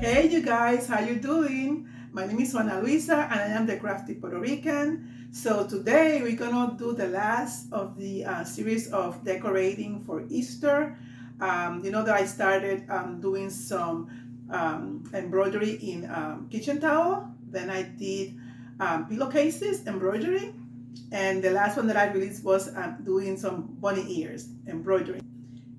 Hey you guys, how you doing? My name is Juana Luisa and I am the crafty Puerto Rican. So today we're gonna do the last of the series of decorating for Easter. You know that I started doing some embroidery in kitchen towel. Then I did pillowcases, embroidery. And the last one that I released was doing some bunny ears, embroidery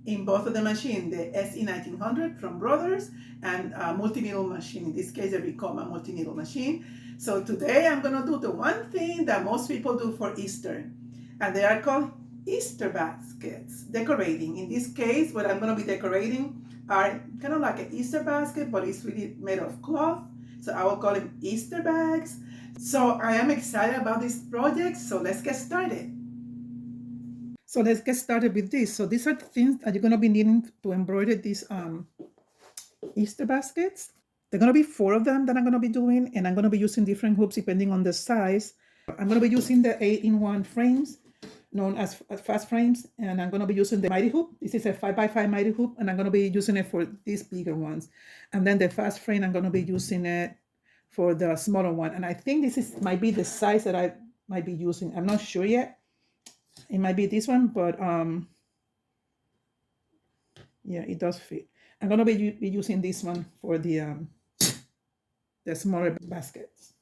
in both of the machine, the SE1900 from Brothers and a multi-needle machine, in this case a Ricoma multi-needle machine. So today I'm going to do the one thing that most people do for Easter, and they are called Easter baskets, decorating. In this case, what I'm going to be decorating are kind of like an Easter basket, but it's really made of cloth. So I will call them Easter bags. So I am excited about this project, so let's get started. So let's get started with this. So these are the things that you're going to be needing to embroider these Easter baskets. There are going to be 4 of them that I'm going to be doing, and I'm going to be using different hoops depending on the size. I'm going to be using the 8-in-1 frames known as fast frames, and I'm going to be using the mighty hoop. This is a 5x5 mighty hoop, and I'm going to be using it for these bigger ones. And then the fast frame, I'm going to be using it for the smaller one. And I think this might be the size that I might be using. I'm not sure yet. It might be this one, but yeah, it does fit. I'm gonna be using this one for the smaller baskets.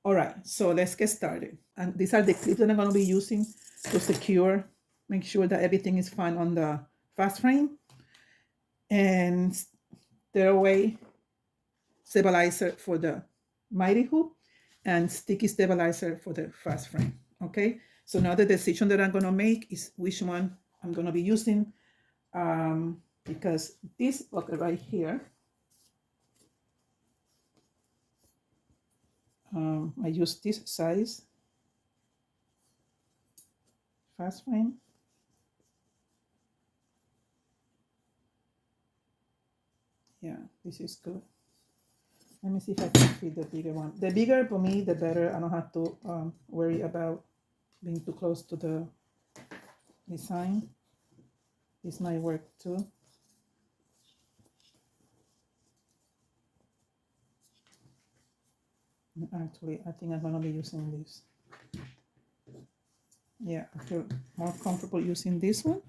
All right, so let's get started. And these are the clips that I'm gonna be using to secure, make sure that everything is fine on the fast frame. And Stairway stabilizer for the mighty hoop and sticky stabilizer for the fast frame. Okay, so now the decision that I'm gonna make is which one I'm gonna be using, because this bucket right here, I use this size fast frame. Yeah, this is good. Let me see if I can fit the bigger one. The bigger for me, the better. I don't have to worry about being too close to the design. This might work too. Actually, I think I'm gonna be using this. Yeah, I feel more comfortable using this one,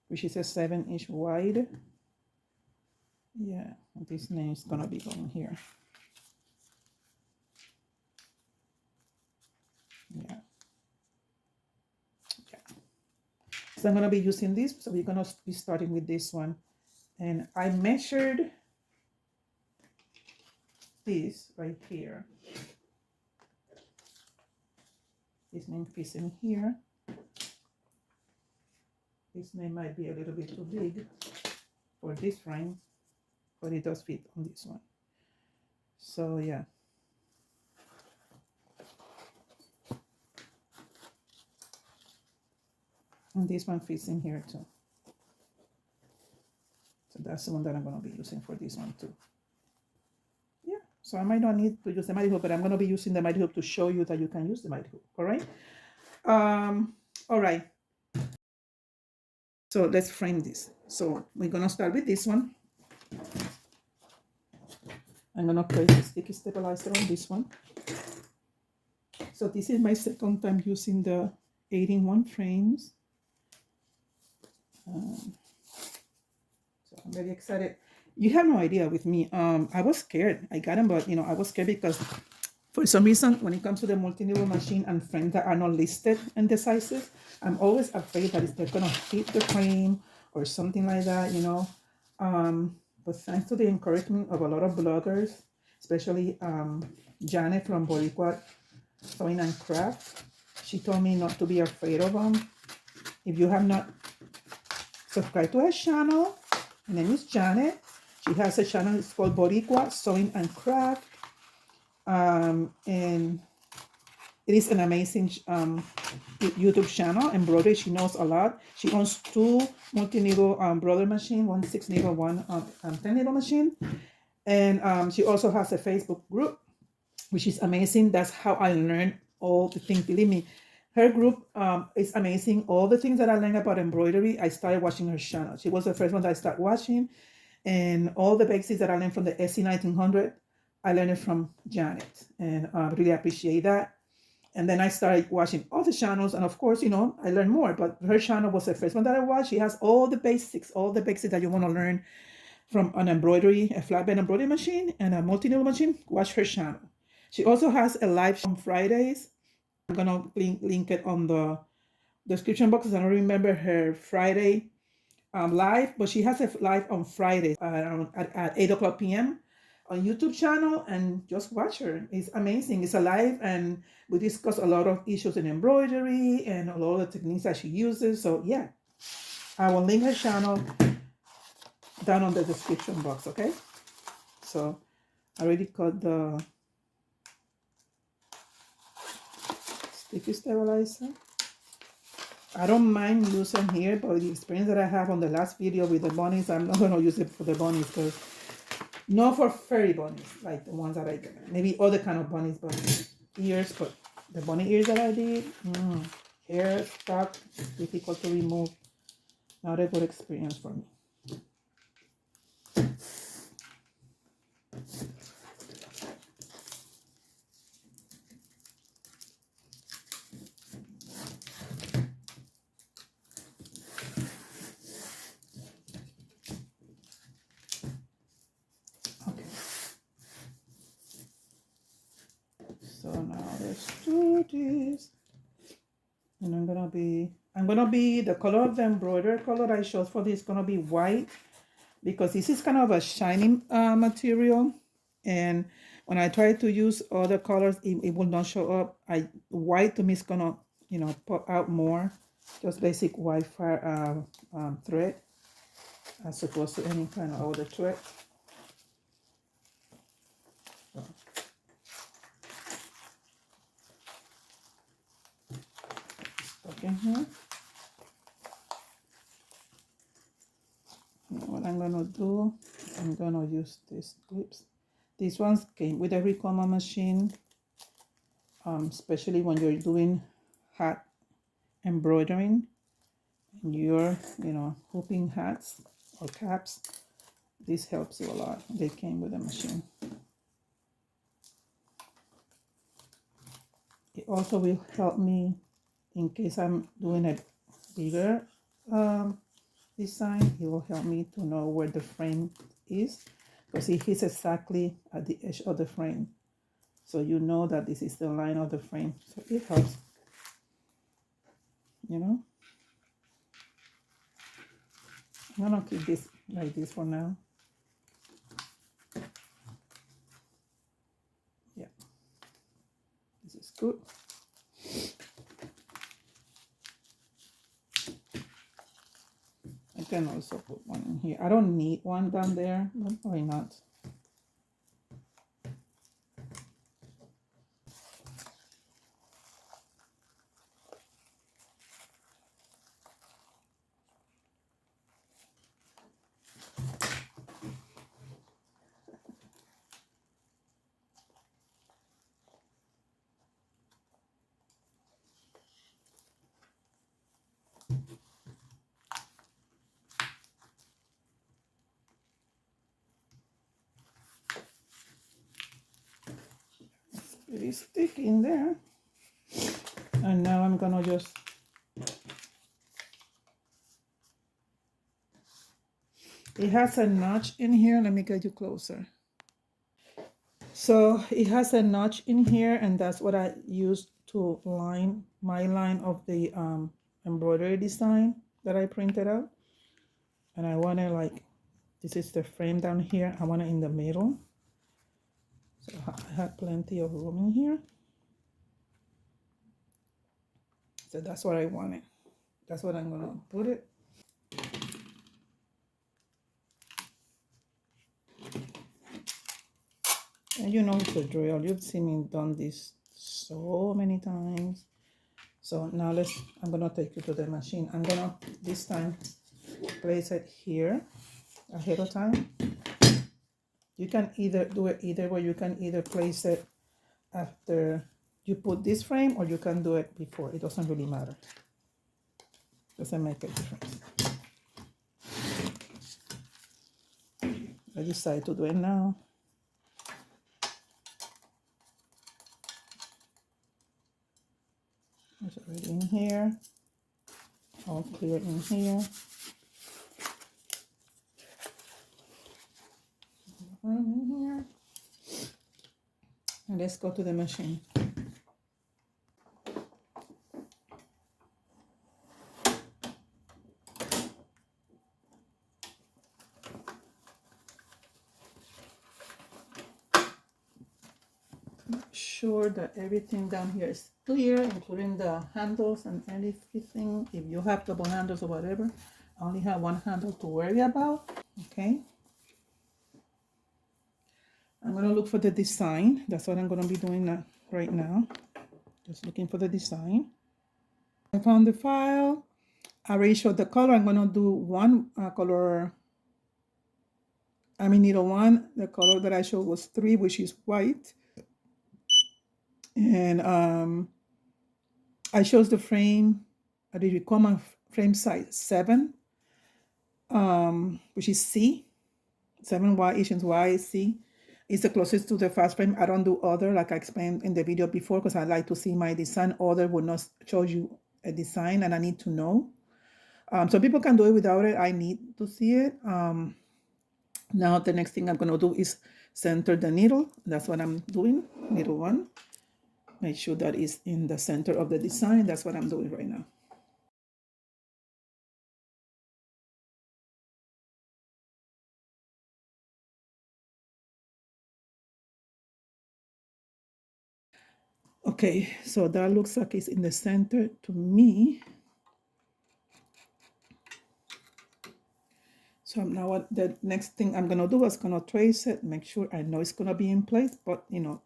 which is a 7-inch wide. Yeah, this name is gonna be going here. Yeah. So I'm gonna be using this. So we're gonna be starting with this one, and I measured this right here. This name fits in here. This name might be a little bit too big for this frame, but it does fit on this one. So yeah. And this one fits in here too. So that's the one that I'm going to be using for this one too. Yeah, so I might not need to use the mighty hoop, but I'm going to be using the mighty hoop to show you that you can use the mighty hoop. All right. All right. So let's frame this. So we're going to start with this one. I'm going to place the sticky stabilizer on this one. So this is my second time using the 8-in-1 frames. So I'm very excited. You have no idea with me. I was scared. I got them, but I was scared because for some reason, when it comes to the multi-needle machine and frames that are not listed in the sizes, I'm always afraid that they're gonna fit the frame or something like that, But thanks to the encouragement of a lot of bloggers, especially Janet from Boricua Sewing and Craft, she told me not to be afraid of them. If you have not subscribed to her channel, her name is Janet. She has a channel, it's called Boricua Sewing and Craft. And it is an amazing YouTube channel, embroidery. She knows a lot. She owns 2 multi-needle embroidery machine, one 6-needle, one 10-needle machine. And she also has a Facebook group, which is amazing. That's how I learned all the things. Believe me, Her group is amazing. All the things that I learned about embroidery, I started watching her channel. She was the first one that I started watching. And all the basics that I learned from the SC 1900, I learned it from Janet. And I really appreciate that. And then I started watching all the channels. And of course, you know, I learned more. But her channel was the first one that I watched. She has all the basics that you want to learn from an embroidery, a flatbed embroidery machine and a multi-needle machine. Watch her channel. She also has a live on Fridays. I'm going to link it on the description box. I don't remember her Friday live, but she has a live on Friday at 8 o'clock p.m. on YouTube channel, and just watch her. It's amazing. It's alive, and we discuss a lot of issues in embroidery and a lot of the techniques that she uses. So yeah, I will link her channel down on the description box, okay? So I already cut the sticky sterilizer. I don't mind using here, but the experience that I have on the last video with the bunnies, I'm not going to use it for the bunnies, because not for furry bunnies, like the ones that I get. Maybe other kind of bunnies, but ears, but the bunny ears that I did, hair stuck, difficult to remove. Not a good experience for me. Okay. So now let's do this. And I'm gonna be the color of the embroidery color I chose for this is gonna be white, because this is kind of a shiny material, and when I try to use other colors, it will not show up. White to me is gonna, you know, pop out more. Just basic white thread as opposed to any kind of other thread. So. Stuck in here. Now what I'm gonna do, I'm gonna use these clips. These ones came with a Ricoma machine, especially when you're doing hat embroidering and you're, you know, hooping hats or caps. This helps you a lot. They came with a machine. It also will help me in case I'm doing a bigger design. It will help me to know where the frame is, because it hits exactly at the edge of the frame. So you know that this is the line of the frame. So it helps, you know. I'm gonna keep this like this for now. Yeah, this is good. I can also put one in here. I don't need one down there, but why not? Pretty sticky in there. And now I'm gonna just it has a notch in here. Let me get you closer. So it has a notch in here, and that's what I used to line my line of the embroidery design that I printed out. And I want to, like, this is the frame down here. I want it in the middle. So I have plenty of room in here. So that's what I wanted. That's what I'm gonna put it. And you know it's a drill. You've seen me done this so many times. So now I'm gonna take you to the machine. I'm gonna this time place it here ahead of time. You can either do it either way. You can either place it after you put this frame or you can do it before. It doesn't really matter. Doesn't make a difference. I decided to do it now. It's already in here. All clear in here. In here. And let's go to the machine. Sure that everything down here is clear, including the handles and everything. If you have double handles or whatever, I only have one handle to worry about. Okay. I'm going to look for the design. That's what I'm going to be doing right now. Just looking for the design. I found the file. I already showed the color. I'm going to do one color. I mean, needle one. The color that I showed was 3, which is white. And I chose the frame, the Ricoma frame size 7, which is C, 7Y, Asians Y, C. It's the closest to the fast frame. I don't do other, like I explained in the video before, because I like to see my design. Other would not show you a design, and I need to know. So people can do it without it. I need to see it. Now the next thing I'm going to do is center the needle. That's what I'm doing, needle 1. Make sure that is in the center of the design. That's what I'm doing right now. Okay, so that looks like it's in the center to me. So now what the next thing I'm gonna do is gonna trace it, make sure I know it's gonna be in place, but you know,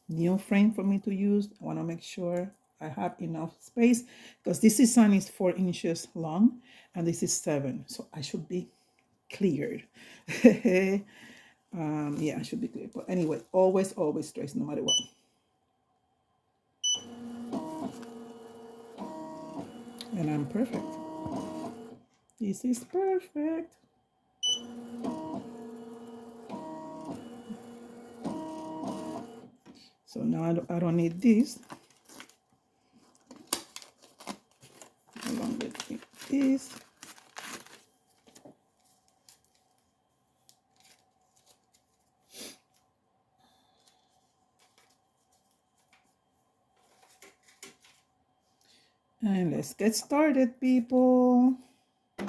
new frame for me to use. I wanna make sure I have enough space because this design is 4 inches long and this is 7, so I should be cleared. Yeah, I should be clear. But anyway, always trace no matter what. And I'm perfect. This is perfect. So now I don't need this. Along with this. And let's get started, people. You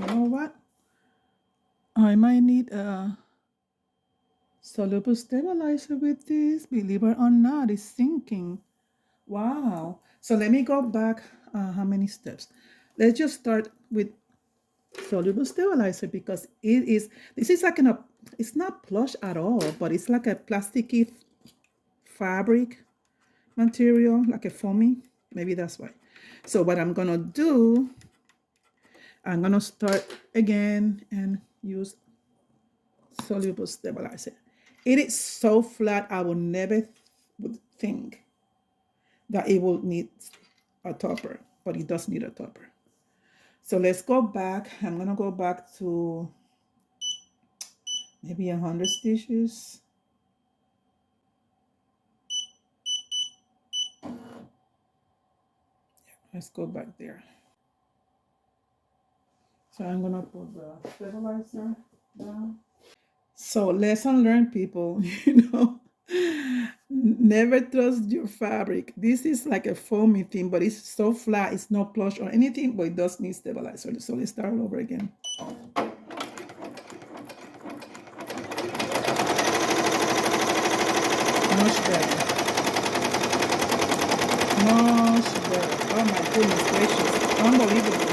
know what? I might need a soluble stabilizer with this. Believe it or not, it's sinking. Wow. So let me go back. How many steps? Let's just start with soluble stabilizer because this is like it's not plush at all, but it's like a plasticky fabric material, like a foamy. Maybe that's why. So what I'm gonna do, I'm gonna start again and use soluble stabilizer. It is so flat, I will never would think that it will need a topper, but it does need a topper. So let's go back. I'm gonna go back to maybe 100 stitches. Yeah, let's go back there. So I'm gonna put the stabilizer down. So lesson learned, people, never trust your fabric. This is like a foamy thing, but it's so flat, it's not plush or anything, but it does need stabilizer. So let's start all over again. Much better. Much better. Oh my goodness gracious. Unbelievable.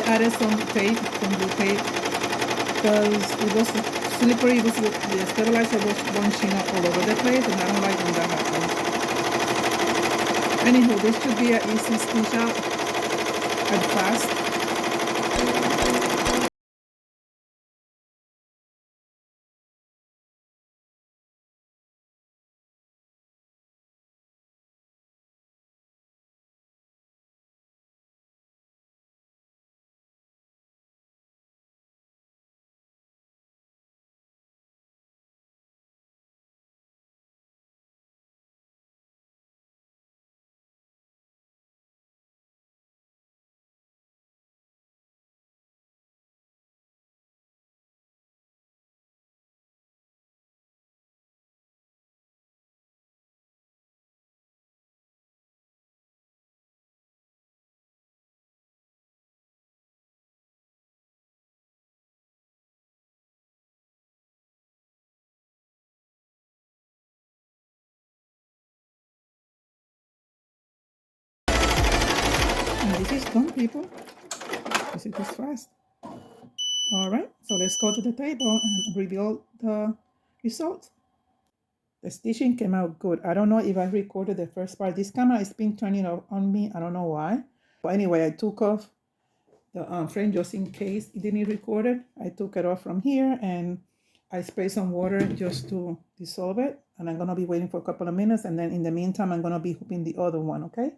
added some tape, some blue tape, because it was slippery. The stabilizer was bunching up all over the place, and I don't like when that happens. Anywho, this should be an easy stitch out and fast. And this is done, people. This is just fast. All right, so let's go to the table and reveal the results. The stitching came out good. I don't know if I recorded the first part. This camera has been turning off on me. I don't know why. But anyway, I took off the frame just in case it didn't record it. I took it off from here and I sprayed some water just to dissolve it. And I'm going to be waiting for a couple of minutes. And then in the meantime, I'm going to be hooping the other one, okay?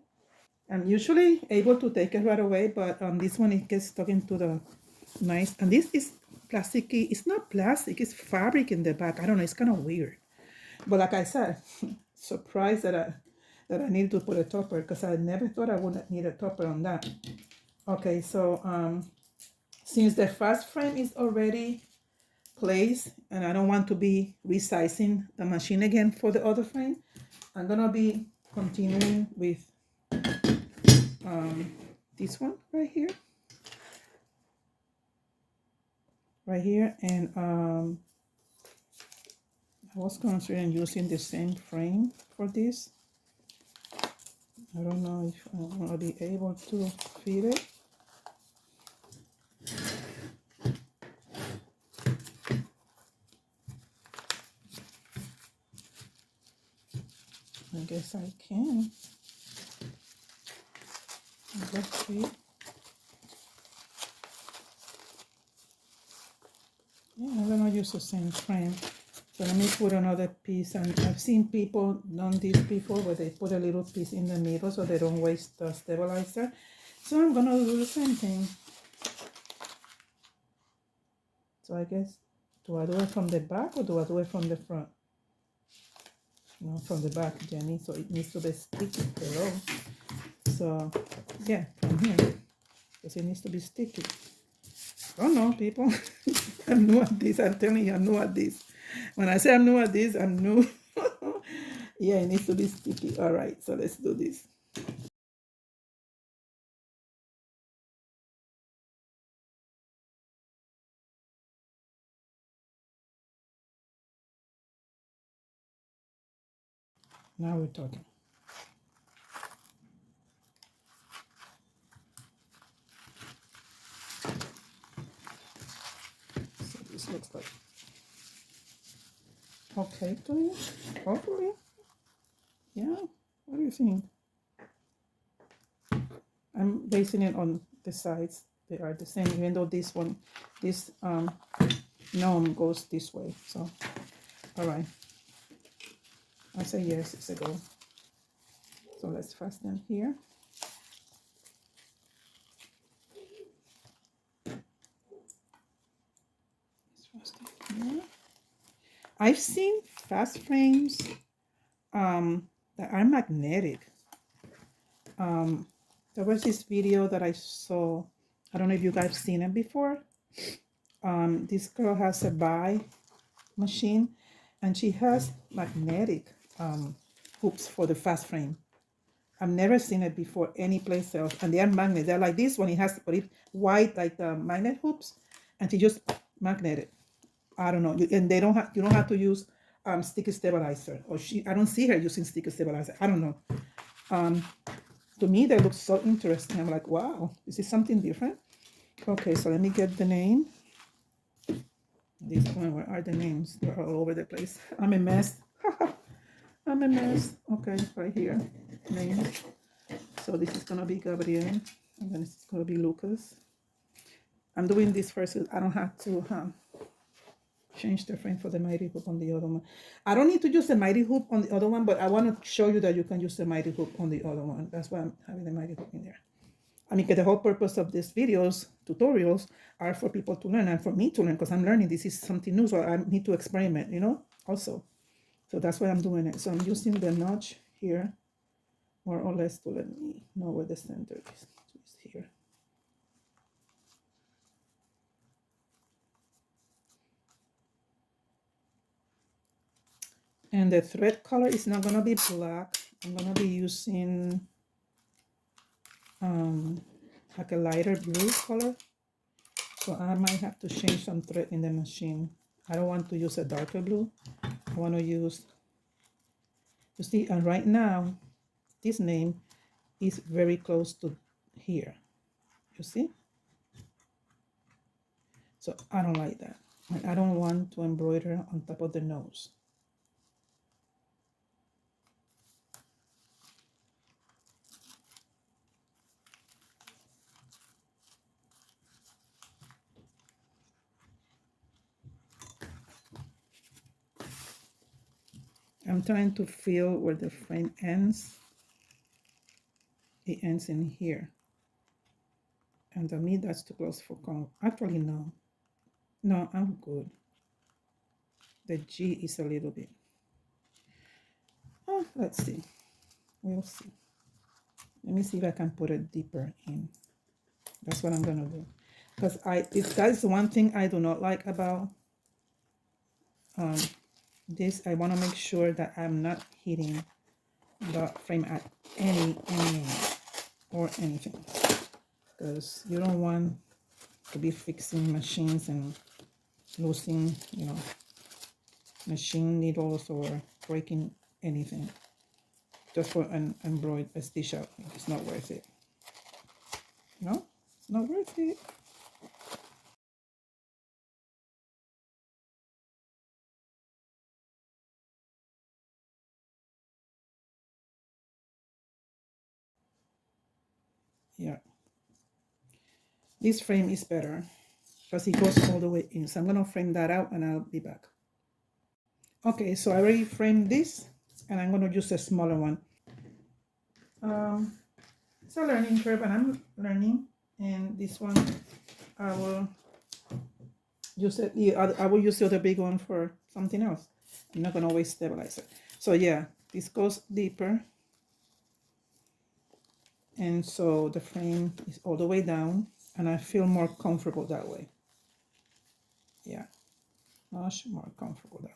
I'm usually able to take it right away, but this one, it gets stuck into the nice. And this is plasticky. It's not plastic. It's fabric in the back. I don't know. It's kind of weird. But like I said, surprised that I needed to put a topper because I never thought I would need a topper on that. Okay, so since the fast frame is already placed and I don't want to be resizing the machine again for the other frame, I'm gonna be continuing with this one right here. And I was considering using the same frame for this. I don't know if I'm gonna be able to fit it. I guess I can. Let's see. Yeah, I'm gonna use the same frame. So let me put another piece, and I've seen people done this before where they put a little piece in the middle so they don't waste the stabilizer. So I'm gonna do the same thing. So I guess, do I do it from the back or do I do it from the front? No, from the back, Jenny, so it needs to be sticky below. So yeah, from here, because it needs to be sticky. Oh no, people. I'm new at this. I'm telling you, I'm new at this. When I say I'm new at this, I'm new. Yeah, it needs to be sticky. All right, so let's do this. Now we're talking. So this looks like okay to you. Hopefully. Yeah. What do you think? I'm basing it on the sides. They are the same, even though this one, this gnome goes this way. So, all right. I say yes, it's a go. So let's fasten here. Let's fasten here. I've seen fast frames that are magnetic. There was this video that I saw. I don't know if you guys seen it before. This girl has a buy machine and she has magnetic hoops for the fast frame. I've never seen it before any place else, and they are magnet. They're like this one. It has to put it white like the magnet hoops, and she just magnet it. I don't know, and they don't have. You don't have to use sticky stabilizer, or I don't see her using sticky stabilizer. I don't know. To me, they look so interesting. I'm like, wow, this is something different. Okay, so let me get the name. This one, where are the names? They're all over the place. I'm a mess. I'm a mess. Okay, right here. Name. So this is gonna be Gabriel, and then this is gonna be Lucas. I'm doing this first because I don't have to change the frame for the mighty hoop on the other one. I don't need to use the mighty hoop on the other one, but I want to show you that you can use the mighty hoop on the other one. That's why I'm having the mighty hoop in there. I mean, the whole purpose of these videos, tutorials, are for people to learn and for me to learn, because I'm learning. This is something new, so I need to experiment, you know, also. So that's why I'm doing it. So I'm using the notch here, more or less, to let me know where the center is. It's here. And the thread color is not going to be black. I'm going to be using like a lighter blue color. So I might have to change some thread in the machine. I don't want to use a darker blue. I want to use, you see, and right now, this name is very close to here. You see? So I don't like that. And I don't want to embroider on top of the nose. I'm trying to feel where the frame ends. It ends in here. And to me, that's too close for comb. Actually, no. No, I'm good. The G is a little bit. Oh, let's see. We'll see. Let me see if I can put it deeper in. That's what I'm gonna do. Because that's one thing I do not like about this. I want to make sure that I'm not hitting the frame at any or anything, because you don't want to be fixing machines and losing, you know, machine needles or breaking anything just for an embroidered stitch out. It's not worth it. No, it's not worth it. Yeah, this frame is better because it goes all the way in. So I'm gonna frame that out and I'll be back. Okay, so I already framed this and I'm gonna use a smaller one. It's a learning curve and I'm learning, and this one I will use it. I will use the other big one for something else. I'm not gonna always stabilize it. So yeah, this goes deeper, and so the frame is all the way down, and I feel more comfortable that way. Yeah, much more comfortable that way.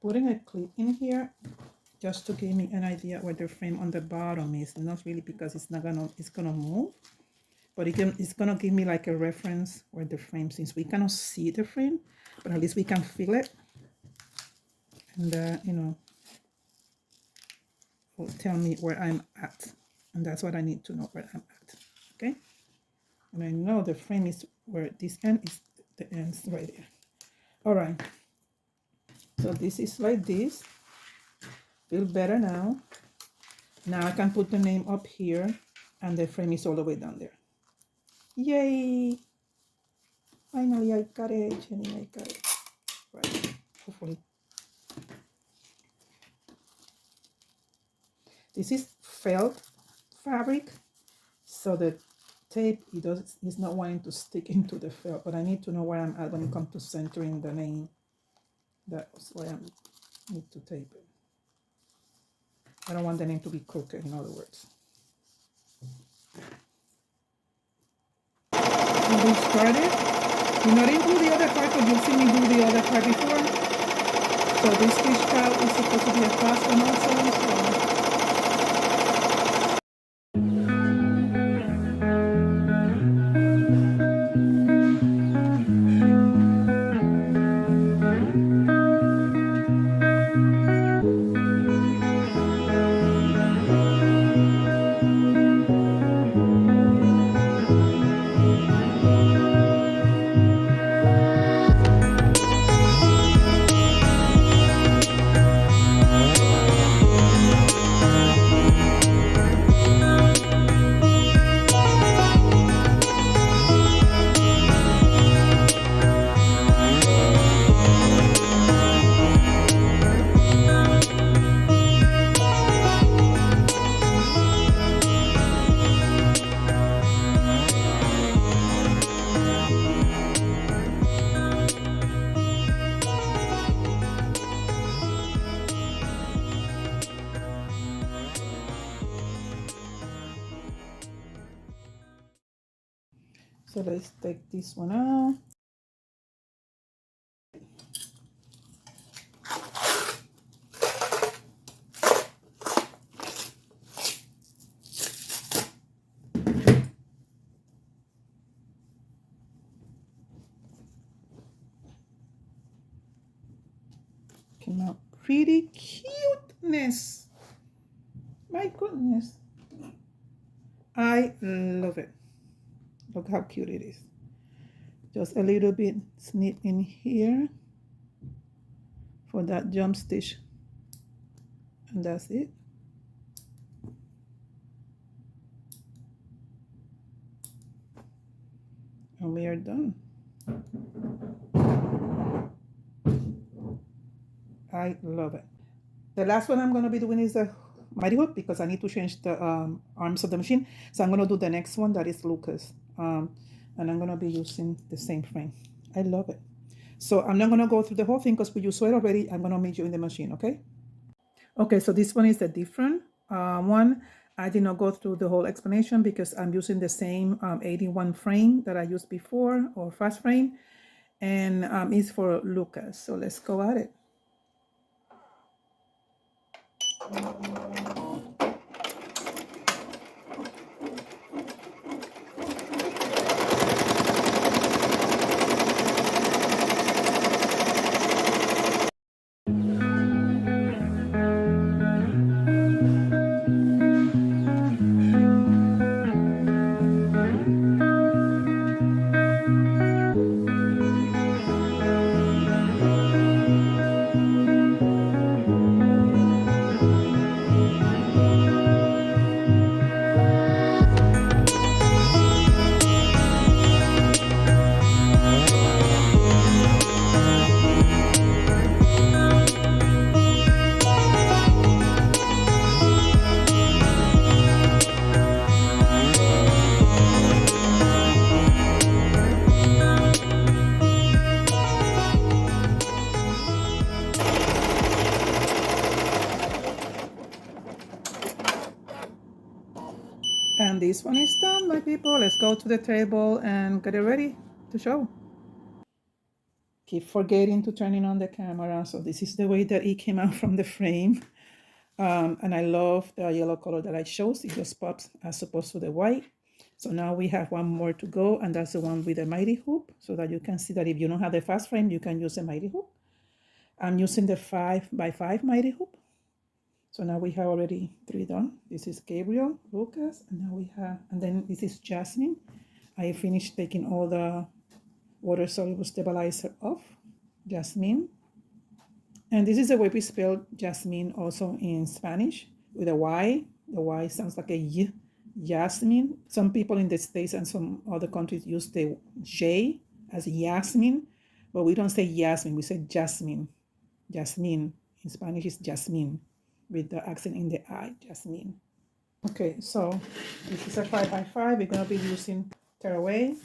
Putting a clip in here just to give me an idea where the frame on the bottom is, not really because it's gonna move, but it's gonna give me like a reference where the frame, since we cannot see the frame, but at least we can feel it, and you know, will tell me where I'm at, and that's what I need to know, where I'm at. Okay, and I know the frame is where this end is, the ends right there. All right, so this is like this. Feel better now. Now I can put the name up here, and the frame is all the way down there. Yay! Finally, I got it, Jenny. I got it. Right, hopefully. This is felt fabric, so the tape is not wanting to stick into the felt, but I need to know where I'm at when it comes to centering the name. That's why I need to tape it. I don't want the name to be crooked, in other words. So we started. Do not include the other part, because you've seen me do the other part before. So this fish trout is supposed to be a fast one also. So. So let's take this one out. Came out pretty cuteness. My goodness. I love it. Look how cute it is. Just a little bit snip in here for that jump stitch. And that's it. And we are done. I love it. The last one I'm going to be doing is the mighty hoop because I need to change the arms of the machine. So I'm going to do the next one that is Lucas. And I'm going to be using the same frame. I love it. So I'm not going to go through the whole thing because you saw it already. I'm going to meet you in the machine, okay? Okay, so this one is a different one. I did not go through the whole explanation because I'm using the same 81 frame that I used before, or fast frame, and it's for Lucas. So let's go at it. And this one is done, my people. Let's go to the table and get it ready to show. Keep forgetting to turn it on the camera. So this is the way that it came out from the frame. And I love the yellow color that I chose. It just pops as opposed to the white. So now we have one more to go, and that's the one with the mighty hoop, so that you can see that if you don't have the fast frame, you can use the mighty hoop. I'm using the 5x5 mighty hoop. So now we have already 3 done. This is Gabriel, Lucas, and now we have, and then this is Jasmine. I finished taking all the water soluble stabilizer off. Jasmine. And this is the way we spell Jasmine also in Spanish with a Y. The Y sounds like a Y. Jasmine. Some people in the States and some other countries use the J as Yasmin, but we don't say Yasmin, we say Jasmine. Jasmine. In Spanish is Jasmine with the accent in the I, Jasmine. Okay, so this is a 5x5. We're going to be using tearaway.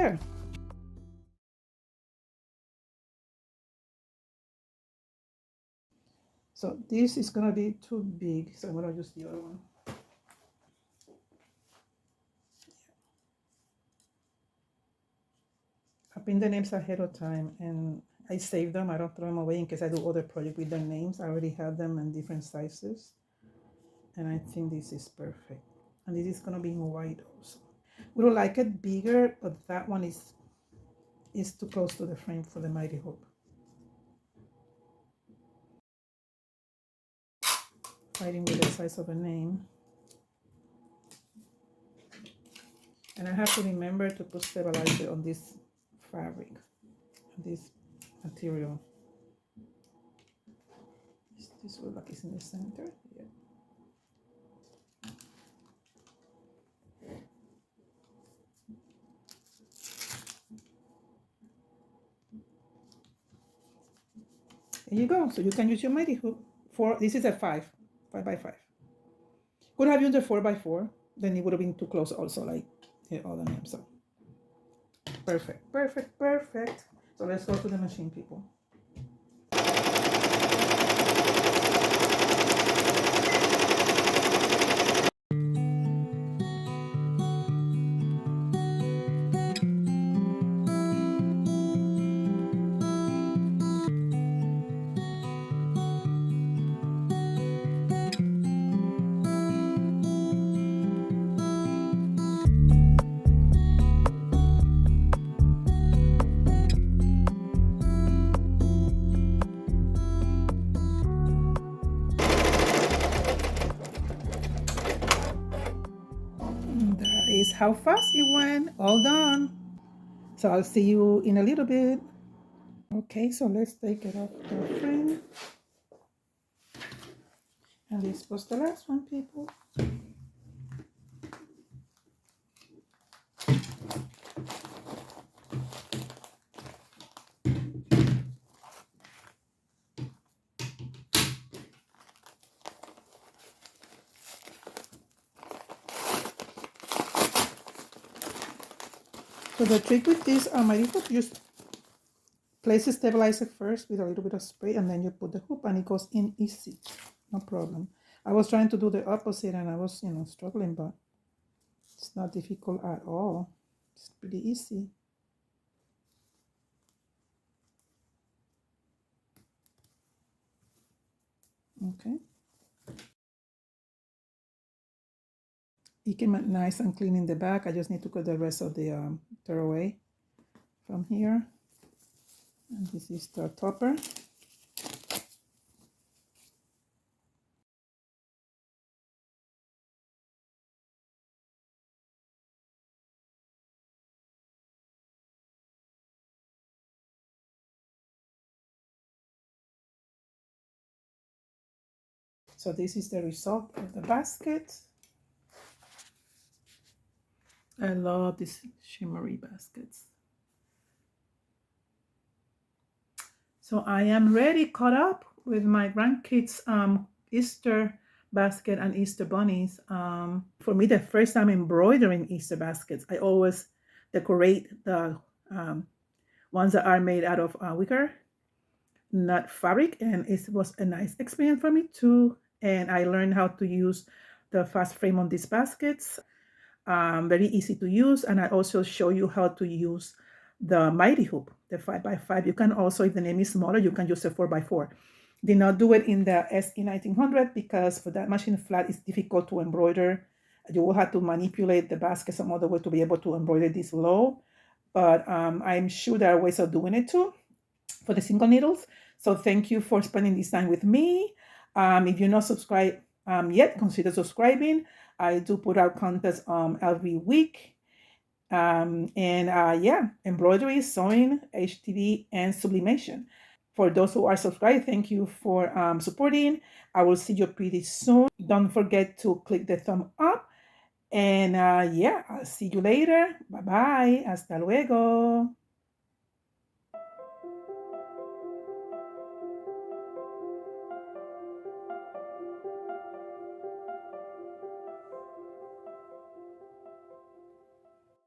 there. So this is gonna be too big, so I'm gonna use the other one. I pin the names ahead of time and I save them. I don't throw them away in case I do other project with their names. I already have them in different sizes. And I think this is perfect. And this is gonna be in white also. We would like it bigger, but that one is too close to the frame for the Mighty Hope. Fighting with the size of a name. And I have to remember to put stabilizer on this fabric, this material. This will like it's in the center. Yeah. There you go. So you can use your Mighty Hoop for, this is a 5 by 5. Could have used a 4 by 4, then it would have been too close also, like the other name. So perfect, perfect, perfect. So let's go to the machine, people. That is how fast it went. All done. So I'll see you in a little bit. Okay, so let's take it off the frame. And this was the last one, people. So the trick with this Mighty Hoop, just place the stabilizer first with a little bit of spray, and then you put the hoop and it goes in easy. No problem. I was trying to do the opposite and I was, struggling, but it's not difficult at all. It's pretty easy. Okay. It came out nice and clean in the back. I just need to cut the rest of the tearaway from here. And this is the topper. So this is the result of the basket. I love these shimmery baskets. So I am ready, caught up with my grandkids' Easter basket and Easter bunnies. For me, the first time embroidering Easter baskets, I always decorate the ones that are made out of wicker, not fabric, and it was a nice experience for me too. And I learned how to use the fast frame on these baskets. Very easy to use, and I also show you how to use the Mighty Hoop, the 5 by 5. You can also, if the name is smaller, you can use a 4 by 4. Did not do it in the SE1900 because for that machine flat, it's difficult to embroider. You will have to manipulate the basket some other way to be able to embroider this low. But I'm sure there are ways of doing it too for the single needles. So thank you for spending this time with me. If you're not subscribed yet, consider subscribing. I do put out content every week. Yeah, embroidery, sewing, HTV, and sublimation. For those who are subscribed, thank you for supporting. I will see you pretty soon. Don't forget to click the thumb up. And yeah, I'll see you later. Bye-bye. Hasta luego.